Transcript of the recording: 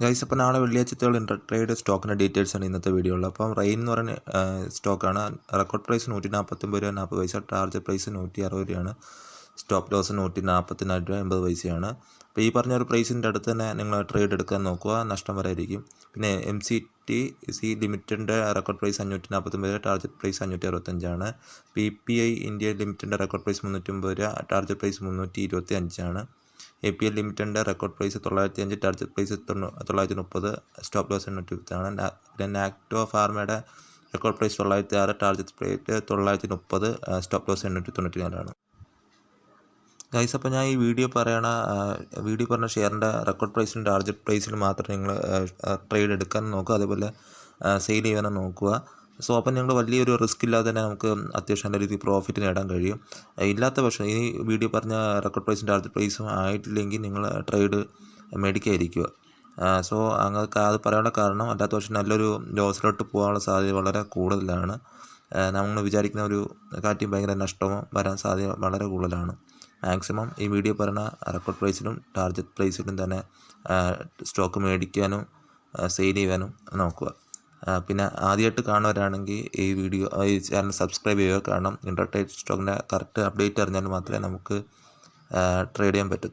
Guys, അപ്പോൾ നാളെ വെള്ളിയാഴ്ചത്തേക്കുള്ള intraday സ്റ്റോക്കിൻ്റെ ഡീറ്റെയിൽസ് ആണ് ഇന്നത്തെ വീഡിയോയിൽ. അപ്പം റെയിൻ എന്ന് പറയുന്ന സ്റ്റോക്കാണ്. റെക്കോർഡ് പ്രൈസ് 149 രൂപ 40 പൈസ, ടാർഗറ്റ് പ്രൈസ് 160 രൂപയാണ്, സ്റ്റോപ്പ് ലോസ് 144 രൂപ 80 പൈസയാണ്. അപ്പോൾ ഈ പറഞ്ഞ ഒരു പ്രൈസിൻ്റെ അടുത്ത് തന്നെ നിങ്ങൾ ട്രേഡ് എടുക്കാൻ നോക്കുക, നഷ്ടം വരായിരിക്കും. പിന്നെ MCTC ലിമിറ്റഡിൻ്റെ റെക്കോർഡ് പ്രൈസ് 549 രൂപ, ടാർഗറ്റ് പ്രൈസ് 565ആണ്. PPI ഇന്ത്യ ലിമിറ്റഡിൻ്റെ റെക്കോർഡ് പ്രൈസ് 350 രൂപ, ടാർഗറ്റ് പ്രൈസ് 325ആണ്. APL ലിമിറ്റഡിൻ്റെ record price 905, target price 930, stop loss 810ആണ്. പിന്നെ നാക്ടോ ഫാർമയുടെ record price 906, target price 930, stop loss 894ആണ്. ഗൈസ്, അപ്പോൾ ഞാൻ ഈ വീഡിയോ പറഞ്ഞ ഷെയറിൻ്റെ റെക്കോർഡ് പ്രൈസിനും ടാർഗറ്റ് പ്രൈസിനും മാത്രം നിങ്ങൾ ട്രേഡ് എടുക്കാൻ നോക്കുക, അതേപോലെ സെയിൽ ചെയ്യാനും നോക്കുക. സോ അപ്പം നിങ്ങൾ വലിയൊരു റിസ്ക് ഇല്ലാതെ തന്നെ നമുക്ക് അത്യാവശ്യം നല്ല രീതിയിൽ പ്രോഫിറ്റ് നേടാൻ കഴിയും. ഇല്ലാത്ത പക്ഷം ഈ വീഡിയോ പറഞ്ഞ റെക്കോർഡ് പ്രൈസും ടാർഗറ്റ് പ്രൈസും ആയിട്ടില്ലെങ്കിൽ നിങ്ങൾ ട്രേഡ് മേടിക്കാതിരിക്കുക. സോ അങ്ങനെ അത് പറയാനുള്ള കാരണം, അല്ലാത്ത പക്ഷം നല്ലൊരു ലോസിലോട്ട് പോകാനുള്ള സാധ്യത വളരെ കൂടുതലാണ്. നമ്മൾ വിചാരിക്കുന്ന ഒരു കാര്യം ഭയങ്കര നഷ്ടമോ വരാൻ സാധ്യത വളരെ കൂടുതലാണ്. മാക്സിമം ഈ വീഡിയോ പറയുന്ന റെക്കോർഡ് പ്രൈസിലും ടാർഗറ്റ് പ്രൈസിലും തന്നെ സ്റ്റോക്ക് മേടിക്കാനും സെയിൽ ചെയ്യാനും നോക്കുക. പിന്നെ ആദ്യമായിട്ട് കാണുന്നവരാണെങ്കിൽ ഈ ചാനൽ സബ്സ്ക്രൈബ് ചെയ്യുക. കാരണം ഇൻട്രാഡേ സ്റ്റോക്കിൻ്റെ കറക്റ്റ് അപ്ഡേറ്റ് അറിഞ്ഞാൽ മാത്രമേ നമുക്ക് ട്രേഡ് ചെയ്യാൻ പറ്റൂ.